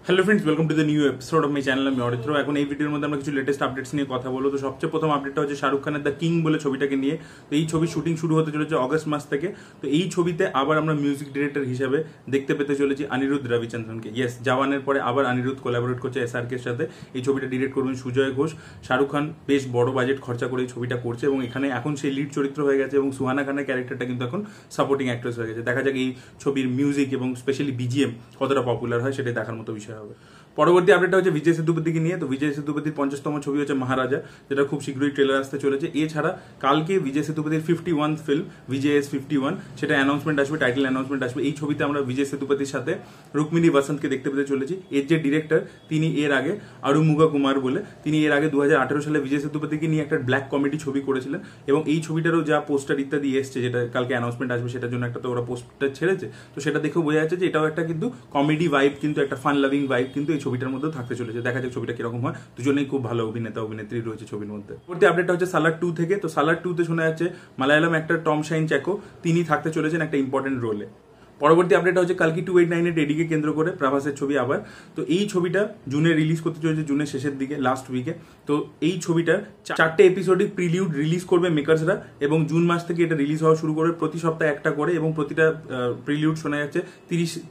Hello friends, welcome to the new episode of my channel. আমি অরিত্র। এখন এই ভিডিওর মধ্যে আমরা কিছু লেটেস্ট আপডেটস নিয়ে কথা বলবো। তো সবচেয়ে প্রথম আপডেটটা হচ্ছে শাহরুখ খানের দ্য কিং বলে ছবিটাকে নিয়ে। তো এই ছবির শুটিং শুরু হতে চলেছে অগস্ট মাস থেকে। তো এই ছবিতে আবার আমরা মিউজিক ডিরেক্টর হিসেবে দেখতে পেতে চলেছি অনিরুদ্ধ রবিচন্দ্রনকে। ইয়েস, জওয়ানের পরে আবার অনিরুদ্ধ কোলাবোরেট করছে এসআরকের সাথে। এই ছবিটা ডিরেক্ট করবেন সুজয় ঘোষ। শাহরুখ খান বেশ বড় বাজেট খরচা করে এই ছবিটা করছে এবং এখানে এখন সেই লিড চরিত্র হয়ে গেছে এবং সুহানা খানের ক্যারেক্টারটা কিন্তু এখন সাপোর্টিং অ্যাক্ট্রেস হয়ে গেছে। দেখা যাক এই ছবির মিউজিক এবং স্পেশালি বিজিএম কতটা পপুলার হয়, সেটাই দেখার মতো বিষয় হবে। পরবর্তী আপডেটটা হচ্ছে বিজয় সেতুপতিকে নিয়ে। তো বিজয় সেতুপতির 50তম ছবি হচ্ছে মহারাজা, যেটা খুব শীঘ্রই ট্রেলার আসতে চলেছে। এছাড়া কালকে বিজয় সেতুপতির 51 ফিল্ম VJS 51 সেটা অ্যানাউন্সমেন্ট আসবে, টাইটেল অ্যানাউন্সমেন্ট আসবে। এই ছবিতে আমরা বিজয় সেতুপতির সাথে রুক্মিণী বসন্তকে দেখতে পেতে চলেছি। এর যে ডিরেক্টর, তিনি এর আগে আরুমুগা কুমার বলে, তিনি এর আগে 2018 সালে বিজয় সেতুপতিকে নিয়ে একটা ব্ল্যাক কমেডি ছবি করেছিলেন এবং এই ছবিটারও যা পোস্টার ইত্যাদি এসছে, যেটা কালকে অ্যানাউন্সমেন্ট আসবে, সেটার জন্য একটা তো ওরা পোস্টার ছেড়েছে। তো সেটা দেখেও বোঝা যাচ্ছে যে এটাও একটা কিন্তু কমেডি ভাইব, কিন্তু একটা ফান লাভিং ভাইব কিন্তু এই ছবিটার মধ্যে থাকতে চলেছে। দেখা যাক ছবিটা কিরকম হয়। দুজনেই খুব ভালো অভিনেতা অভিনেত্রী রয়েছে ছবির মধ্যে। পরবর্তী আপডেটটা হচ্ছে সালার 2 থেকে। তো সালার 2 তে শোনা যাচ্ছে মালায়ালাম অ্যাক্টর টম শাইন চ্যাকো তিনি থাকতে চলেছেন একটা ইম্পর্টেন্ট রোলে। পরবর্তী আপডেট হচ্ছে কালকি 289 এর রেডিকে কেন্দ্র করে প্রভাসের ছবি আবার। তো এই ছবিটা জুনে রিলিজ করতে চলেছে, জুনের শেষের দিকে, লাস্ট উইকে। তো এই ছবিটার 4টে এপিসোডিক প্রিলিউড রিলিজ করবে মেকার্সরা এবং জুন মাস থেকে এটা রিলিজ হওয়া শুরু করবে, প্রতি সপ্তাহে একটা করে। এবং প্রতিটা প্রিলিউড শোনা যাচ্ছে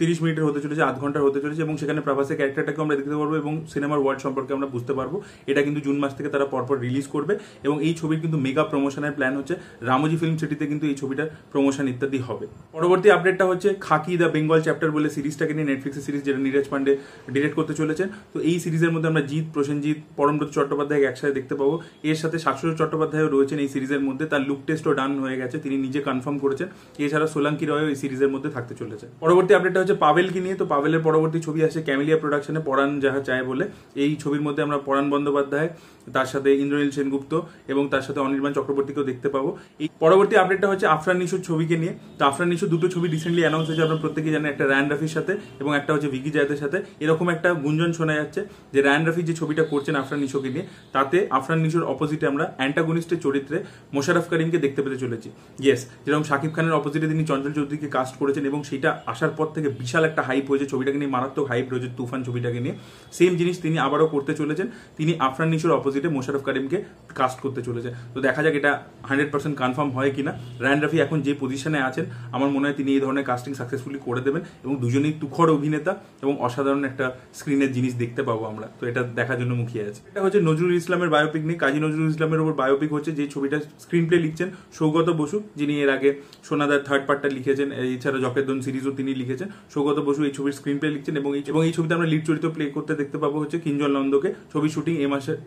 30 মিনিটের হতে চলেছে, আধ ঘন্টার হতে চলেছে এবং সেখানে প্রভাসের ক্যারেক্টারটাকে আমরা দেখতে পারবো এবং সিনেমার ওয়ার্ল্ড সম্পর্কে আমরা বুঝতে পারবো। এটা কিন্তু জুন মাস থেকে তারা পরপর রিলিজ করবে এবং এই ছবির কিন্তু মেগা প্রমোশনের প্ল্যান হচ্ছে। রামোজি ফিল্ম সিটিতে কিন্তু এই ছবিটার প্রমোশন ইত্যাদি হবে। পরবর্তী আপডেটটা হচ্ছে খাকি দ্য বেঙ্গল চ্যাপ্টার বলে সিরিজটাকে নিয়ে, নেটফ্লিক্সের সিরিজ, যেটা নীরজ পান্ডে ডিরেক্ট করতে চলেছেন। তো এই সিরিজের মধ্যে আমরা জিৎ, প্রসেনজিৎ, পরমব্রত চট্টোপাধ্যায়কে একসাথে দেখতে পাবো। এর সাথে শাশ্বত চট্টোপাধ্যায়ও রয়েছেন এই সিরিজের মধ্যে। তার লুক টেস্টও ডান হয়ে গেছে, তিনি নিজে কনফার্ম করেছেন। এছাড়া সোলাঙ্কি রয়ও এই সিরিজের মধ্যে থাকতে চলেছে। পরবর্তী আপডেটটা হচ্ছে পাভেলকে নিয়ে। তো পাভেলের পরবর্তী ছবি আসে ক্যামেলিয়া প্রোডাকশনে, পরাণ যাহা চায় বলে। এই ছবির মধ্যে আমরা পরাণ বন্দ্যোপাধ্যায়, তার সাথে ইন্দ্রনীল সেনগুপ্ত এবং তার সাথে অনির্বাণ চক্রবর্তীকেও দেখতে পাবো। এই পরবর্তী আপডেটটা হচ্ছে আফরান নিশোর ছবিকে নিয়ে। তো আফরান নিশোর দুটো ছবি রিসেন্টলি অ্যানাউন্স হয়েছে, আপনারা প্রত্যেকেই জানেন। একটা রায়ান রাফির সাথে এবং একটা হচ্ছে ভিকি জায়েদের সাথে। এরকম একটা গুঞ্জন শোনা যাচ্ছে যে রায়ান রাফি যে ছবিটা করছেন আফরান নিশোকে নিয়ে, তাতে আফরান নিশোর অপোজিটে আমরা অ্যান্টাগনিস্টের চরিত্রে মোশাররফ করিমকে দেখতে পেতে চলেছি। ইয়েস, যেরকম শাকিব খানের অপোজিটে তিনি চঞ্চল চৌধুরীকে কাস্ট করেছেন এবং সেটা আসার পর থেকে বিশাল একটা হাইপ হয়েছে ছবিটাকে নিয়ে, মারাত্মক হাইপ রয়েছে তুফান ছবিটাকে নিয়ে। সেম জিনিস তিনি আবারও করতে চলেছেন, তিনি আফরান নিশোর অপোজিটে মোশাররফ করিমকে কাস্ট করতে চলেছে। তো দেখা যাক এটা 100% কনফার্ম হয় কিনা। রায়ান রাফি এখন যে পজিশনে আছেন, আমার মনে হয় তিনি এই ধরনের কাস্টিং সাকসেসফুলি করে দেবেন এবং দুজনেই তুখর অভিনেতা এবং অসাধারণ একটা স্ক্রিনের জিনিস দেখতে পাবো আমরা। তো এটা দেখার জন্য মুখিয়ে আছে। এটা হচ্ছে নজরুল ইসলামের বায়োপিক নিয়ে। কাজী নজরুল ইসলামের উপর বায়োপিক হচ্ছে, যে ছবিটা স্ক্রিন প্লে লিখছেন সৌগত বসু, যিনি এর আগে সোনাদার থার্ড পার্টটা লিখেছেন। এছাড়া জকেরদন সিরিজও তিনি লিখেছেন। সৌগত বসু এই ছবির স্ক্রিন প্লে লিখছেন এবং এই ছবিতে আমরা লিড চরিত্র প্লে করতে দেখতে পাবো হচ্ছে কিঞ্জল নন্দকে। ছবি শুটিং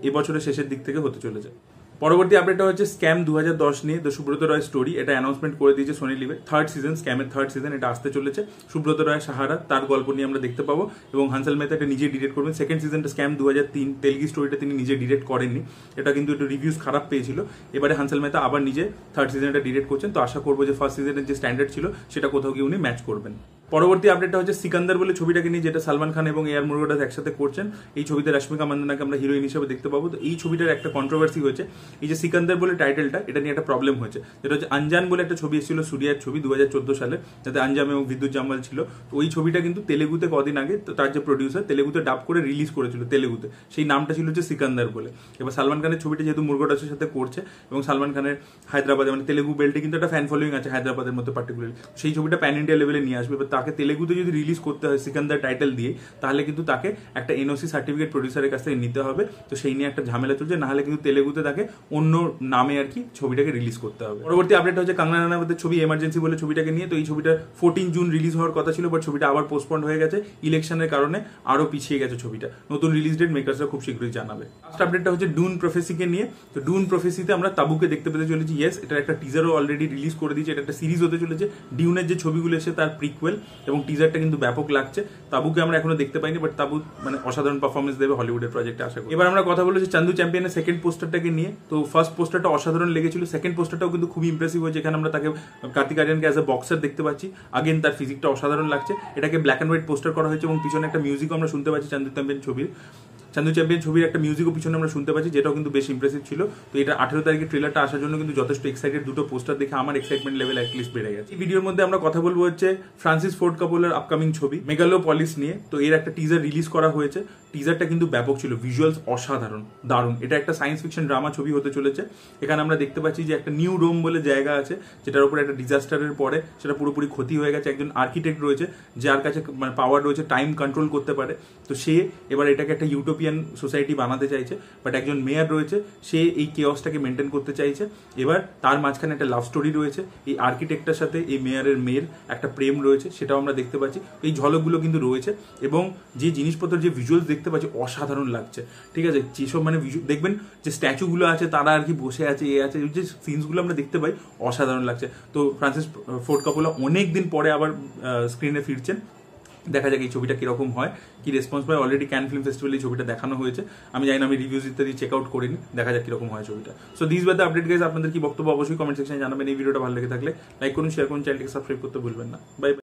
এবছরের শেষের দিক থেকে হতে চলেছে। পরবর্তী আপডেটটা হচ্ছে স্ক্যাম 2010 নিয়ে, দ্য সুব্রত রয় স্টোরি। এটা অ্যানাউন্সমেন্ট করে দিয়েছে সোনি লিভে। থার্ড সিজন, স্ক্যামের থার্ড সিজন এটা আসতে চলেছে। সুব্রত রায় সাহারা, তার গল্প নিয়ে আমরা দেখতে পাবো এবং হানসাল মেহতা এটা নিজে ডিরেক্ট করবেন। সেকেন্ড সিজনটা স্ক্যাম 2003 তেলগি স্টোরিটা তিনি নিজে ডিরেক্ট করেননি, এটা কিন্তু একটু রিভিউজ খারাপ পেয়েছিল। এবারে হানসাল মেহতা আবার নিজে থার্ড সিজনটা ডিরেক্ট করছেন। তো আশা করবো যে ফার্স্ট সিজনের যে স্ট্যান্ডার্ড ছিল সেটা কোথাও গিয়ে উনি ম্যাচ করবেন। পরবর্তী আপডেটটা হচ্ছে সিকান্দার বলে ছবিটাকে নিয়ে, যেটা সালমান খান এবং এআর মুরুগাদাস একসাথে করছেন। এই ছবিতে রশ্মিকা মান্দানাকে আমরা হিরোইন হিসেবে দেখতে পাবো। তো এই ছবিটার একটা কন্ট্রোভার্সি হয়েছে, এই যে সিকান্দার বলে টাইটেলটা, এটা নিয়ে একটা প্রবলেম হয়েছে। যেটা হচ্ছে আনজান বলে একটা ছবি এসেছিল, সুরিয়ার ছবি 2014 সালে, যাতে আনজাম এবং বিদ্যুৎ জাম্বাল ছিল। তো ওই ছবিটা কিন্তু তেলেগুতে কদিন আগে তার যে প্রডিউসার তেলেগুতে ডাব করে রিলিজ করেছিল তেলেগুতে, সেই নামটা ছিল হচ্ছে সিকান্দার বলে। এবার সালমান খানের ছবিটা যেহেতু মুরুগাদাসের সাথে করছে এবং সালমান খানের হায়দ্রাবাদে মানে তেলেগু বেল্টে কিন্তু একটা ফ্যান ফলোয়িং আছে হায়দ্রাবাদের মধ্যে পার্টিকুলারলি, সেই ছবিটা প্যান ইন্ডিয়া লেভেলে নিয়ে আসবে। এবার তাকে তেলেগুতে যদি রিলিজ করতে হয় সিকান্দার টাইটেল দিয়ে, তাহলে কিন্তু তাকে একটা এনওসি সার্টিফিকেট প্রডিউসারের কাছ থেকে নিতে হবে। তো সেই নিয়ে একটা ঝামেলা চলছে, না হলে কিন্তু তেলেগুতে তাকে অন্য নামে আর কি ছবিটাকে রিলিজ করতে হবে। পরবর্তী আপডেট হচ্ছে কাঙ্গনা রানাওয়াতের ছবি এমার্জেন্সি বলে ছবিটাকে নিয়ে। তো এই ছবিটা 14 জুন রিলিজ হওয়ার কথা ছিল, বাট ছবিটা আবার পোস্টপন্ড হয়ে গেছে ইলেকশনের কারণে, আরো পিছিয়ে গেছে ছবিটা। নতুন রিলিজ ডেট মেকার্সরা খুব শীঘ্রই জানাবে। লাস্ট আপডেটটা হচ্ছে ডুন প্রফেসিকে নিয়ে। তো ডুন প্রফেসিতে আমরা তাবুকে দেখতে পেতে চলেছি। ইয়েস, এটা একটা টিজারও অলরেডি রিলিজ করে দিয়েছে। এটা একটা সিরিজ হতে চলেছে, ডিউনের যে ছবিগুলো এসে তার প্রিকুয়েল, এবং টিজারটা কিন্তু ব্যাপক লাগছে। তাবুকে আমরা এখনো দেখতে পাইনি, বাট তাবু মানে অসাধারণ পারফরমেন্স দেবে হলিউডের প্রজেক্টে আশা করি। এবার আমরা কথা বলেছি চান্দু চ্যাম্পিয়নের সেকেন্ড পোস্টারটাকে নিয়ে। তো ফার্স্ট পোস্টারটা অসাধারণ লেগেছিল, সেকেন্ড পোস্টারটাও কিন্তু খুবই ইমপ্রেসিভ হয়েছে। এখানে আমরা তাকে কার্তিক আরিয়ানকে অ্যাজ এ বক্সার দেখতে পাচ্ছি। আগেন তার ফিজিকটা অসাধারণ লাগছে। এটাকে ব্ল্যাক অ্যান্ড হোয়াইট পোস্টার করা হয়েছে এবং পিছনে একটা মিউজিকও আমরা শুনতে পাচ্ছি চান্দু চ্যাম্পিয়ন ছবির। চান্দু চ্যাম্পিয়ন ছবির একটা মিউজিকও পিছনে আমরা শুনতে পাচ্ছি, যেটাও কিন্তু বেশ ইমপ্রেসিভ ছিল। তো এটা 18 তারিখে ট্রেলারটা আসার জন্য কিন্তু যথেষ্ট এক্সাইটেড। দুটো পোস্টার দেখে আমার এক্সাইটমেন্ট লেভেল অ্যাটলিস্ট বেড়ে গেছে। এই ভিডিওর মধ্যে আমরা কথা বলবো হচ্ছে ফ্রান্সিস ফোর্ড কাপোলার আপকামিং ছবি মেগালোপলিস নিয়ে। তো এর একটা টিজার রিলিজ করা হয়েছে। টিজারটা কিন্তু ব্যাপক ছিল, ভিজুয়ালস অসাধারণ, দারুণ। এটা একটা সায়েন্স ফিকশন ড্রামা ছবি হতে চলেছে। এখানে আমরা দেখতে পাচ্ছি যে একটা নিউ রোম বলে জায়গা আছে, যেটার উপরে একটা ডিজাস্টারের পরে সেটা পুরোপুরি ক্ষতি হয়ে গেছে। একজন আর্কিটেক্ট রয়েছে যার কাছে মানে পাওয়ার রয়েছে, টাইম কন্ট্রোল করতে পারে। তো সে এবার এটাকে একটা ইউটোপিয়ান সোসাইটি বানাতে চাইছে, বাট একজন মেয়র রয়েছে, সে এই কেওসটাকে মেনটেন করতে চাইছে। এবার তার মাঝখানে একটা লাভ স্টোরি রয়েছে, এই আর্কিটেক্টের সাথে এই মেয়রের মেয়ের একটা প্রেম রয়েছে, সেটাও আমরা দেখতে পাচ্ছি। এই ঝলকগুলো কিন্তু রয়েছে, এবং যে জিনিসপত্র, যে ভিজুয়ালস দেখতে পাচ্ছি অসাধারণ লাগছে। ঠিক আছে, যেসব মানে দেখবেন যে স্ট্যাচুগুলো আছে তারা আর কি বসে আছে, এ আছে, যে সিনসগুলো আমরা দেখতে পাই অসাধারণ লাগছে। তো ফ্রান্সিস ফোর্ড কাপোলা অনেকদিন পরে আবার স্ক্রিনে ফিরছেন। দেখা যাক এই ছবিটা কিরকম হয়, কি রেসপন্স পায়। অলরেডি ক্যান ফিল্ম ফেস্টিভ্যালে এই ছবিটা দেখানো হয়েছে। আমি জানি না, আমি রিভিউজ ইত্যাদি চেক আউট করিনি, দেখা যাক কিরকম হয় ছবিটা। So this was the update guys. আপনাদের কি বক্তব্য অবশ্যই কমেন্ট সেকশনে জানাবেন। এই ভিডিওটা ভালো লেগে থাকলে লাইক করুন, শেয়ার করুন, চ্যানেলটিকে সাবস্ক্রাইব করতে ভুলবেন না। বাই।